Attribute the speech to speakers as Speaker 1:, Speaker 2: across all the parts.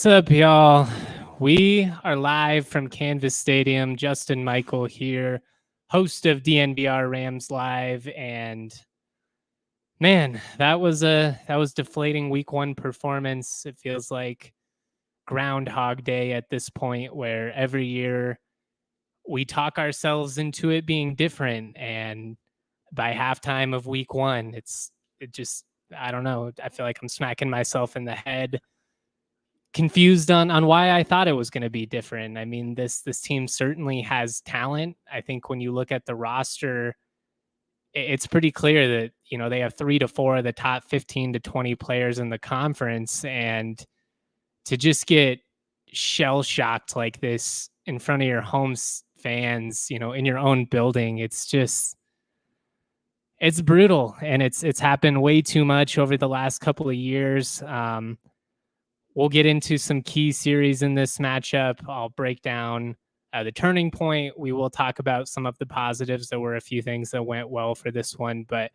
Speaker 1: What's up, y'all? We are live from Canvas Stadium. Justin Michael here, host of DNVR Rams Live, and man, that was deflating week one performance. It feels like Groundhog Day at this point, where every year we talk ourselves into it being different, and by halftime of week one, I don't know. I feel like I'm smacking myself in the head, confused on why I thought it was going to be different. I mean, this team certainly has talent. I think when you look at the roster, it's pretty clear that, they have 3 to 4 of the top 15 to 20 players in the conference, and to just get shell shocked like this in front of your home fans, in your own building, it's brutal, and it's happened way too much over the last couple of years. We'll get into some key series in this matchup. I'll break down the turning point. We will talk about some of the positives. There were a few things that went well for this one, but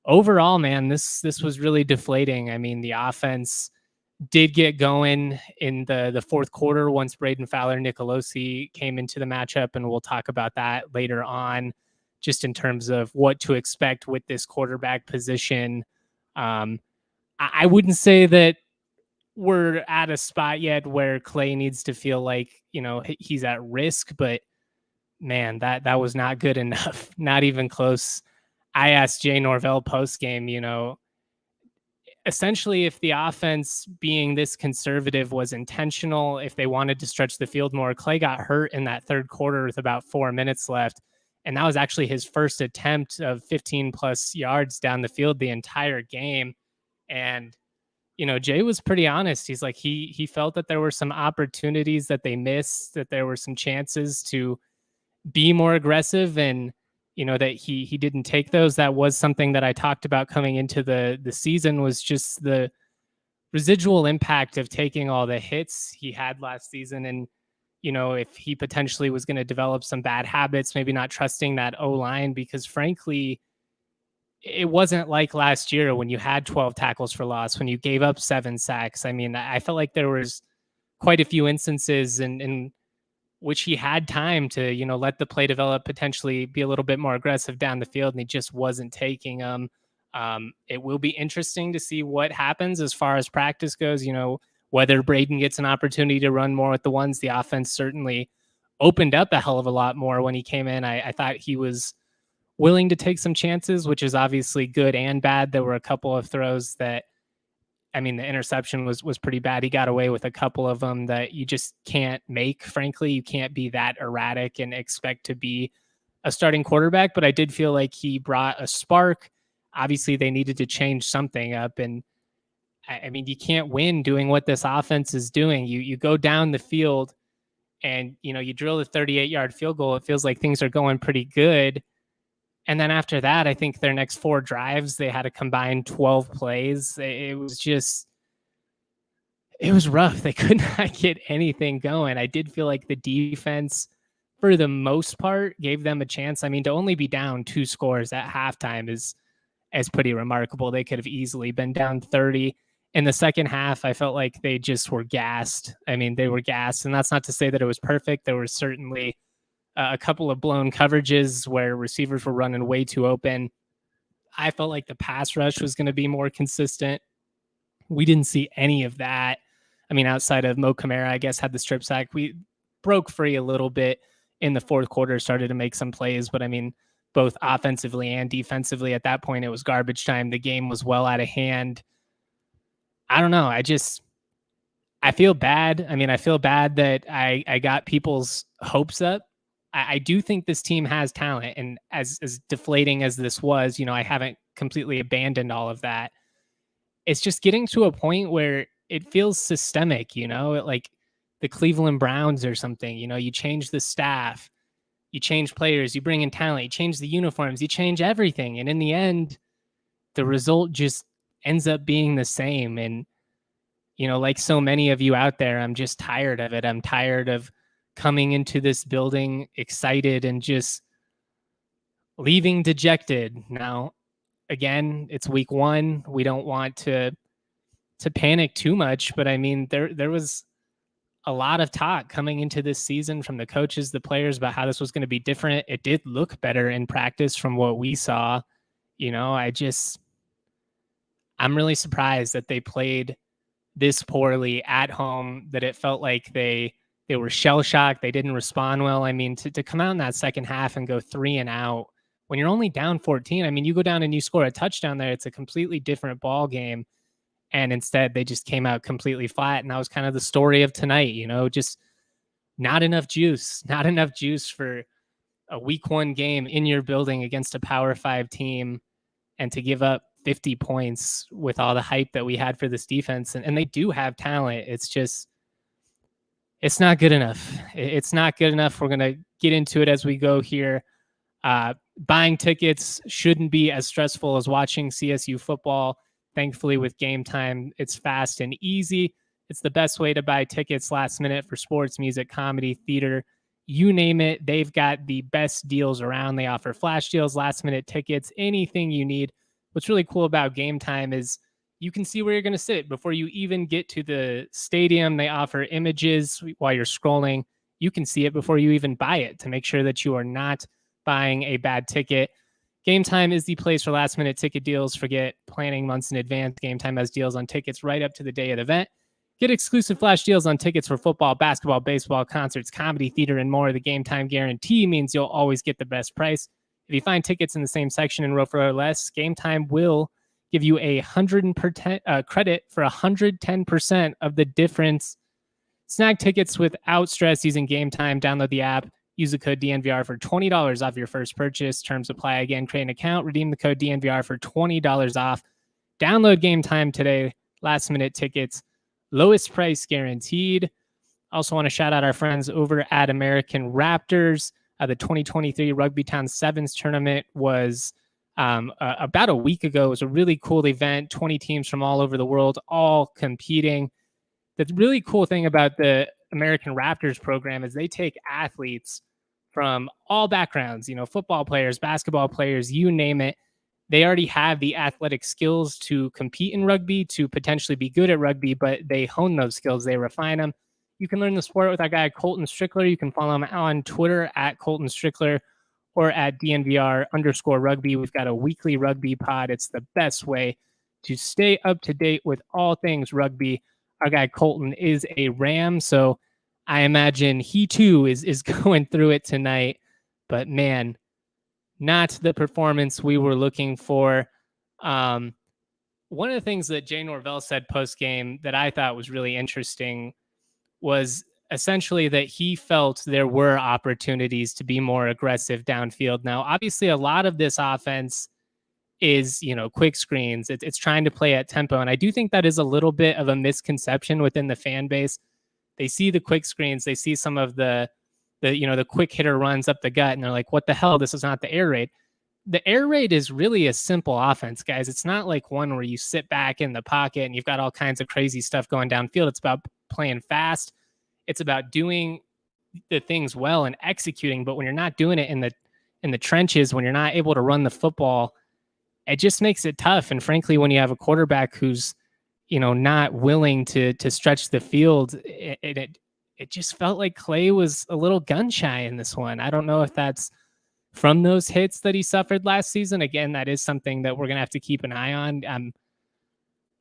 Speaker 1: overall, man, this was really deflating. I mean, the offense did get going in the fourth quarter once Braden Fowler-Nicolosi came into the matchup, and we'll talk about that later on, just in terms of what to expect with this quarterback position. I wouldn't say that we're at a spot yet where Clay needs to feel like, he's at risk, but man, that was not good enough. Not even close. I asked Jay Norvell post game, essentially if the offense being this conservative was intentional, if they wanted to stretch the field more. Clay got hurt in that third quarter with about 4 minutes left, and that was actually his first attempt of 15 plus yards down the field the entire game. And Jay was pretty honest. He's like, he felt that there were some opportunities that they missed, that there were some chances to be more aggressive, and, that he didn't take those. That was something that I talked about coming into the season, was just the residual impact of taking all the hits he had last season. And, if he potentially was going to develop some bad habits, maybe not trusting that O-line, because frankly, it wasn't like last year when you had 12 tackles for loss, when you gave up 7 sacks. I mean, I felt like there was quite a few instances in which he had time to, let the play develop, potentially be a little bit more aggressive down the field, and he just wasn't taking them. It will be interesting to see what happens as far as practice goes, whether Braden gets an opportunity to run more with the ones. The offense certainly opened up a hell of a lot more when he came in. I thought he was willing to take some chances, which is obviously good and bad. There were a couple of throws that, the interception was pretty bad. He got away with a couple of them that you just can't make. Frankly, you can't be that erratic and expect to be a starting quarterback. But I did feel like he brought a spark. Obviously, they needed to change something up. And you can't win doing what this offense is doing. You go down the field and, you drill the 38-yard field goal. It feels like things are going pretty good. And then after that, I think their next 4 drives, they had a combined 12 plays. It was rough. They could not get anything going. I did feel like the defense, for the most part, gave them a chance. To only be down 2 scores at halftime is pretty remarkable. They could have easily been down 30. In the second half, I felt like they just were gassed. They were gassed. And that's not to say that it was perfect. There were certainly a couple of blown coverages where receivers were running way too open. I felt like the pass rush was going to be more consistent. We didn't see any of that. Outside of Mo Camara, I guess, had the strip sack. We broke free a little bit in the fourth quarter, started to make some plays, but both offensively and defensively, at that point, it was garbage time. The game was well out of hand. I don't know. I feel bad. I feel bad that I got people's hopes up. I do think this team has talent, and as deflating as this was, I haven't completely abandoned all of that. It's just getting to a point where it feels systemic, like the Cleveland Browns or something. You change the staff, you change players, you bring in talent, you change the uniforms, you change everything. And in the end, the result just ends up being the same. And, like so many of you out there, I'm just tired of it. I'm tired of coming into this building excited and just leaving dejected. Now, again, it's week one. We don't want to panic too much, but I mean, there was a lot of talk coming into this season from the coaches, the players, about how this was going to be different. It did look better in practice from what we saw. I'm really surprised that they played this poorly at home, that it felt like they were shell shocked. They didn't respond well. I mean, to come out in that second half and go 3 and out when you're only down 14, I mean, you go down and you score a touchdown there, it's a completely different ball game. And instead they just came out completely flat. And that was kind of the story of tonight, just not enough juice for a week 1 game in your building against a Power 5 team, and to give up 50 points with all the hype that we had for this defense. And they do have talent. It's not good enough. It's not good enough. We're going to get into it as we go here. Buying tickets shouldn't be as stressful as watching CSU football. Thankfully, with Game Time, it's fast and easy. It's the best way to buy tickets last minute for sports, music, comedy, theater, you name it. They've got the best deals around. They offer flash deals, last minute tickets, anything you need. What's really cool about Game Time is you can see where you're going to sit before you even get to the stadium. They offer images while you're scrolling. You can see it before you even buy it to make sure that you are not buying a bad ticket. Game Time is the place for last minute ticket deals. Forget planning months in advance. Game Time has deals on tickets right up to the day of the event. Get exclusive flash deals on tickets for football, basketball, baseball, concerts, comedy, theater, and more. The Game Time guarantee means you'll always get the best price. If you find tickets in the same section in row for or less, Game Time will give you 100% credit for 110% of the difference. Snag tickets without stress using Game Time. Download the app. Use the code DNVR for $20 off your first purchase. Terms apply. Again, create an account. Redeem the code DNVR for $20 off. Download Game Time today. Last minute tickets. Lowest price guaranteed. Also want to shout out our friends over at American Raptors. The 2023 Rugby Town Sevens tournament was about a week ago. It was a really cool event. 20 teams from all over the world, all competing. The really cool thing about the American Raptors program is they take athletes from all backgrounds, football players, basketball players, you name it. They already have the athletic skills to compete in rugby, to potentially be good at rugby, but they hone those skills. They refine them. You can learn the sport with our guy, Colton Strickler. You can follow him on Twitter at Colton Strickler or at DNVR_rugby. We've got a weekly rugby pod. It's the best way to stay up to date with all things rugby. Our guy, Colton, is a Ram, so I imagine he too is going through it tonight. But man, not the performance we were looking for. One of the things that Jay Norvell said post-game that I thought was really interesting was essentially that he felt there were opportunities to be more aggressive downfield. Now, obviously, a lot of this offense is, quick screens. It's trying to play at tempo. And I do think that is a little bit of a misconception within the fan base. They see the quick screens. They see some of the quick hitter runs up the gut, and they're like, what the hell? This is not the air raid. The air raid is really a simple offense, guys. It's not like one where you sit back in the pocket and you've got all kinds of crazy stuff going downfield. It's about playing fast. It's about doing the things well and executing. But when you're not doing it in the trenches, when you're not able to run the football, it just makes it tough. And frankly, when you have a quarterback who's, not willing to stretch the field, it just felt like Clay was a little gun shy in this one. I don't know if that's from those hits that he suffered last season. Again, that is something that we're going to have to keep an eye on.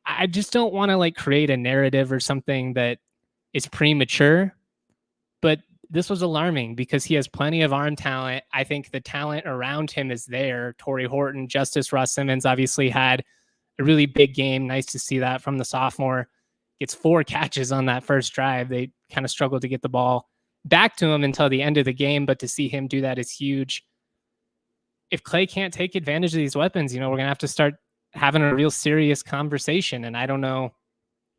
Speaker 1: I just don't want to create a narrative or something that is premature, but this was alarming because he has plenty of arm talent. I think the talent around him is there. Torrey Horton, Justice Ross Simmons obviously had a really big game. Nice to see that from the sophomore. Gets 4 catches on that first drive. They kind of struggled to get the ball back to him until the end of the game, but to see him do that is huge. If Clay can't take advantage of these weapons, we're going to have to start having a real serious conversation. And I don't know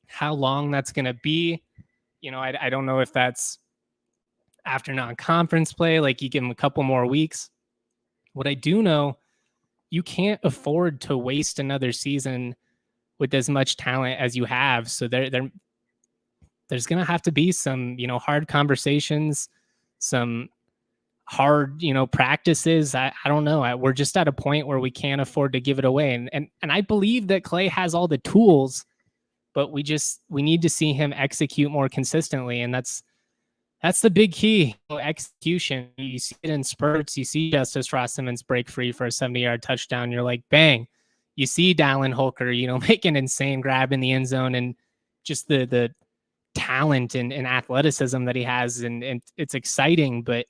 Speaker 1: how long that's going to be. I don't know if that's after non-conference play, like you give him a couple more weeks. What I do know, you can't afford to waste another season with as much talent as you have. So there's going to have to be some, hard conversations, some hard, practices. I don't know. We're just at a point where we can't afford to give it away. And I believe that Clay has all the tools, but we need to see him execute more consistently. And that's the big key. Execution. You see it in spurts. You see Justice Ross-Simmons break free for a 70-yard touchdown. You're like, bang. You see Dallin Holker, make an insane grab in the end zone, and just the talent and athleticism that he has. And it's exciting, but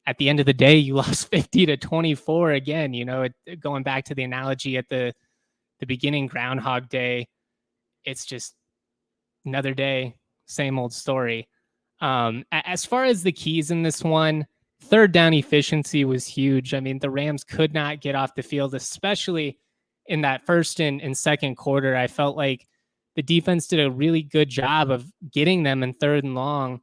Speaker 1: at the end of the day, you lost 50-24 again. Going back to the analogy at the beginning, Groundhog Day, it's just another day, same old story. As far as the keys in this one, third down efficiency was huge. I mean, the Rams could not get off the field, especially in that first and second quarter. I felt like the defense did a really good job of getting them in third and long,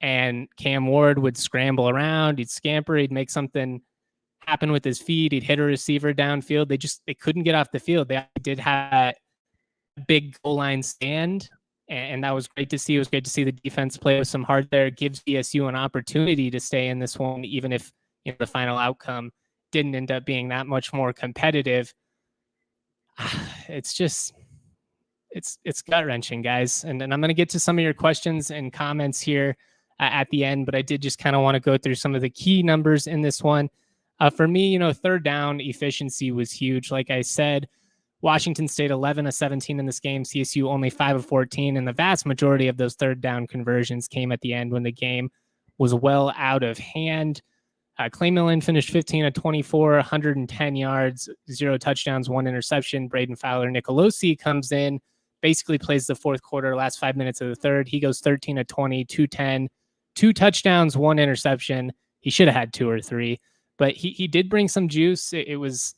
Speaker 1: and Cam Ward would scramble around, he'd scamper, he'd make something happen with his feet, he'd hit a receiver downfield. They couldn't get off the field. They did have a big goal line stand, and that was great to see. It was great to see the defense play with some heart there. It gives DSU an opportunity to stay in this one, even if the final outcome didn't end up being that much more competitive. It's just, it's gut-wrenching, guys. And I'm going to get to some of your questions and comments here at the end, but I did just kind of want to go through some of the key numbers in this one. For me, third down efficiency was huge. Like I said, Washington State 11 of 17 in this game, CSU only 5 of 14, and the vast majority of those third down conversions came at the end when the game was well out of hand. Clay Millen finished 15 of 24, 110 yards, 0 touchdowns, 1 interception. Braden Fowler Nicolosi comes in, basically plays the fourth quarter, last 5 minutes of the third. He goes 13 of 20, 210, 2 touchdowns, 1 interception. He should have had 2 or 3, but he did bring some juice. It was,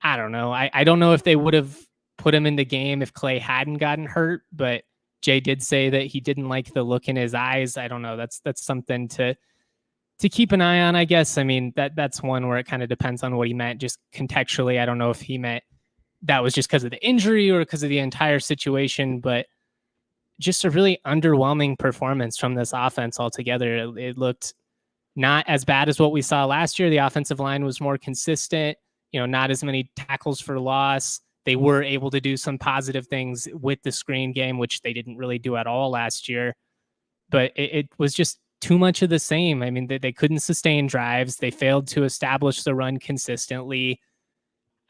Speaker 1: I don't know. I don't know if they would have put him in the game if Clay hadn't gotten hurt, but Jay did say that he didn't like the look in his eyes. I don't know. That's something to keep an eye on, I guess. I mean, that's one where it kind of depends on what he meant. Just contextually, I don't know if he meant that was just because of the injury or because of the entire situation, but just a really underwhelming performance from this offense altogether. It looked not as bad as what we saw last year. The offensive line was more consistent, not as many tackles for loss. They were able to do some positive things with the screen game, which they didn't really do at all last year, but it was just too much of the same. I mean, they couldn't sustain drives. They failed to establish the run consistently.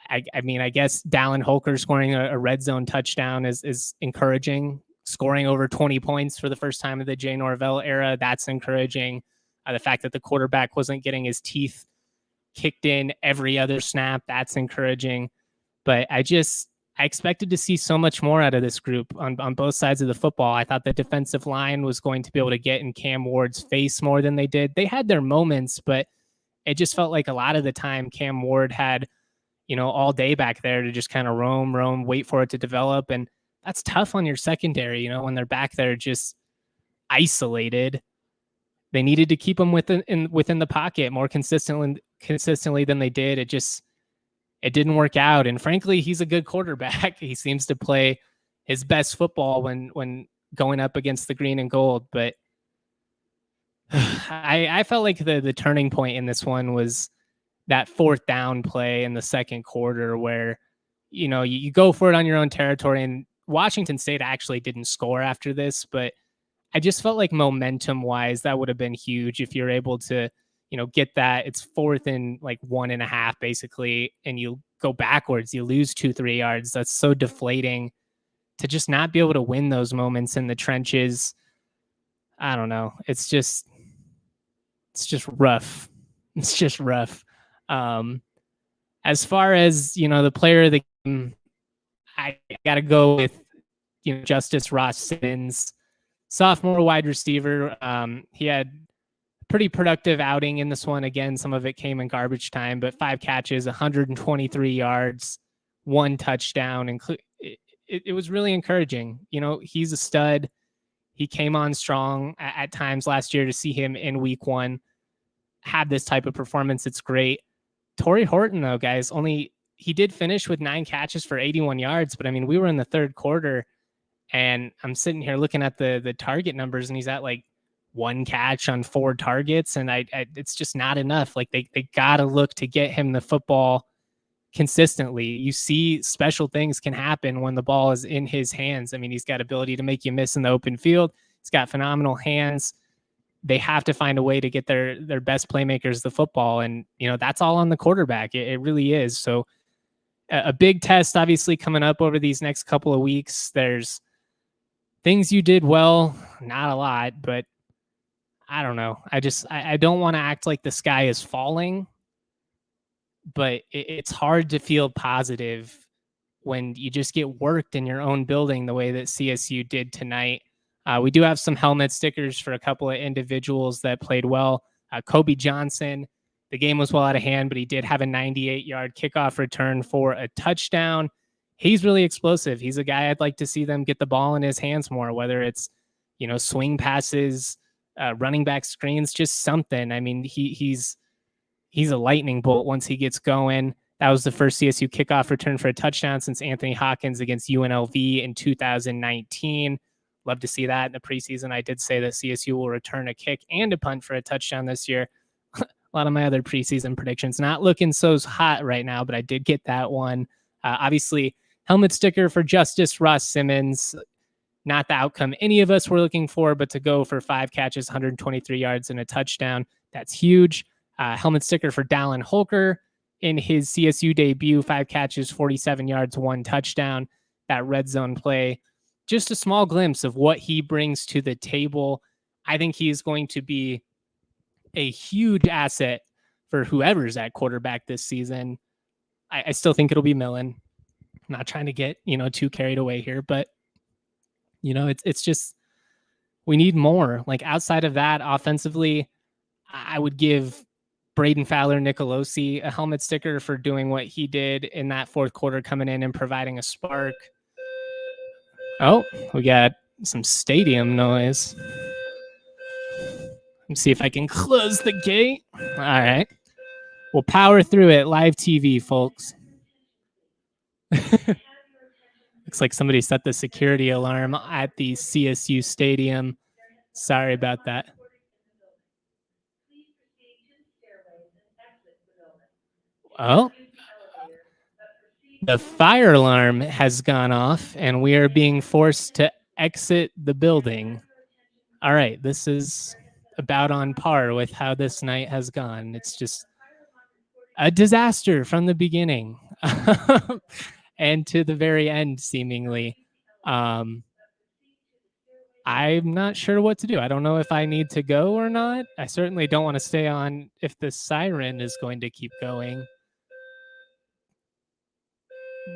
Speaker 1: I mean, I guess Dallin Holker scoring a red zone touchdown is encouraging. Scoring over 20 points for the first time of the Jay Norvell era, that's encouraging. The fact that the quarterback wasn't getting his teeth kicked in every other snap, that's encouraging. But I expected to see so much more out of this group on both sides of the football. I thought the defensive line was going to be able to get in Cam Ward's face more than they did. They had their moments, but it just felt like a lot of the time Cam Ward had, all day back there to just kind of roam, wait for it to develop. And that's tough on your secondary, when they're back there just isolated. They needed to keep them within the pocket more consistently than they did. It didn't work out. And frankly, he's a good quarterback. He seems to play his best football when going up against the green and gold. But I felt like the turning point in this one was that fourth down play in the second quarter where, you go for it on your own territory. And Washington State actually didn't score after this, but I just felt like momentum wise, that would have been huge if you're able to, get that. It's 4th and like 1.5 basically, and you go backwards, you lose 2-3 yards. That's so deflating to just not be able to win those moments in the trenches. I don't know. It's just rough. It's just rough. As far as, the player of the game, I got to go with, Justice Ross-Simmons, sophomore wide receiver. He had a pretty productive outing in this one. Again, some of it came in garbage time, but 5 catches, 123 yards, 1 touchdown. It was really encouraging. He's a stud. He came on strong at times last year. To see him in week 1 have this type of performance, it's great. Torrey Horton, though, guys, he did finish with 9 catches for 81 yards, but I mean, we were in the third quarter, and I'm sitting here looking at the target numbers, and he's at like 1 catch on 4 targets, and it's just not enough. Like they got to look to get him the football consistently. You see special things can happen when the ball is in his hands. I mean, he's got ability to make you miss in the open field. He's got phenomenal hands. They have to find a way to get their best playmakers the football. And, that's all on the quarterback. It really is. So a big test, obviously, coming up over these next couple of weeks. There's things you did well, not a lot, but I don't know. I don't want to act like the sky is falling, but it's hard to feel positive when you just get worked in your own building the way that CSU did tonight. We do have some helmet stickers for a couple of individuals that played well. Kobe Johnson, the game was well out of hand, but he did have a 98-yard kickoff return for a touchdown. He's really explosive. He's a guy I'd like to see them get the ball in his hands more, whether it's, swing passes, running back screens, just something. I mean, he's a lightning bolt once he gets going. That was the first CSU kickoff return for a touchdown since Anthony Hawkins against UNLV in 2019. Love to see that in the preseason. I did say that CSU will return a kick and a punt for a touchdown this year. A lot of my other preseason predictions not looking so hot right now, but I did get that one. Obviously, helmet sticker for Justice Ross Simmons. Not the outcome any of us were looking for, but to go for 5 catches, 123 yards, and a touchdown, that's huge. Helmet sticker for Dallin Holker in his CSU debut, 5 catches, 47 yards, 1 touchdown. That red zone play, just a small glimpse of what he brings to the table. I think he's going to be a huge asset for whoever's at quarterback this season. I still think it'll be Millen. I'm not trying to get, too carried away here, but it's just, we need more. Like outside of that, offensively, I would give Braden Fowler Nicolosi a helmet sticker for doing what he did in that fourth quarter, coming in and providing a spark. Oh, we got some stadium noise. Let me see if I can close the gate. All right. We'll power through it. Live TV, folks. Looks like somebody set the security alarm at the CSU stadium. Sorry about that. Oh, the fire alarm has gone off and we are being forced to exit the building. All right, this is about on par with how this night has gone. It's just a disaster from the beginning and to the very end, seemingly. I'm not sure what to do. I don't know if I need to go or not. I certainly don't want to stay on if the siren is going to keep going.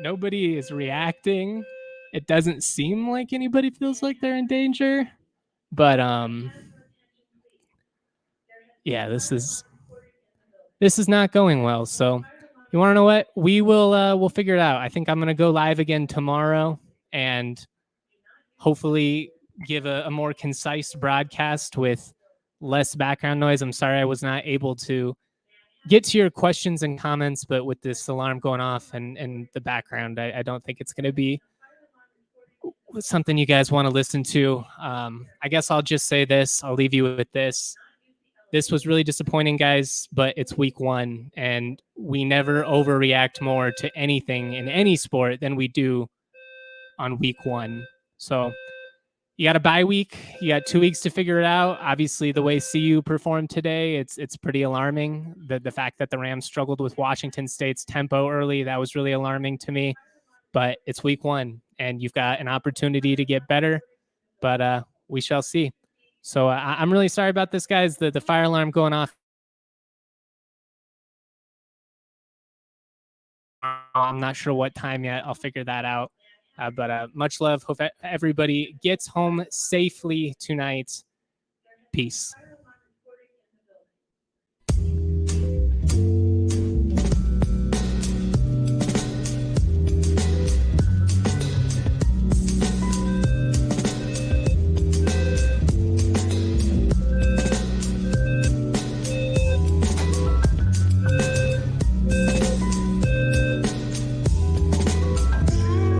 Speaker 1: Nobody is reacting. It doesn't seem like anybody feels like they're in danger, but yeah, this is not going well. So you want to know what? We'll figure it out. I think I'm going to go live again tomorrow and hopefully give a more concise broadcast with less background noise. I'm sorry I was not able to get to your questions and comments, but with this alarm going off and the background, I don't think it's going to be something you guys want to listen to. I guess I'll just say this. I'll leave you with this. This was really disappointing, guys, but it's week 1, and we never overreact more to anything in any sport than we do on week 1. So you got a bye week. You got 2 weeks to figure it out. Obviously, the way CU performed today, it's pretty alarming. The fact that the Rams struggled with Washington State's tempo early, that was really alarming to me. But it's week 1, and you've got an opportunity to get better. But we shall see. So I'm really sorry about this, guys. The fire alarm going off. I'm not sure what time yet. I'll figure that out. But much love. Hope everybody gets home safely tonight. Peace.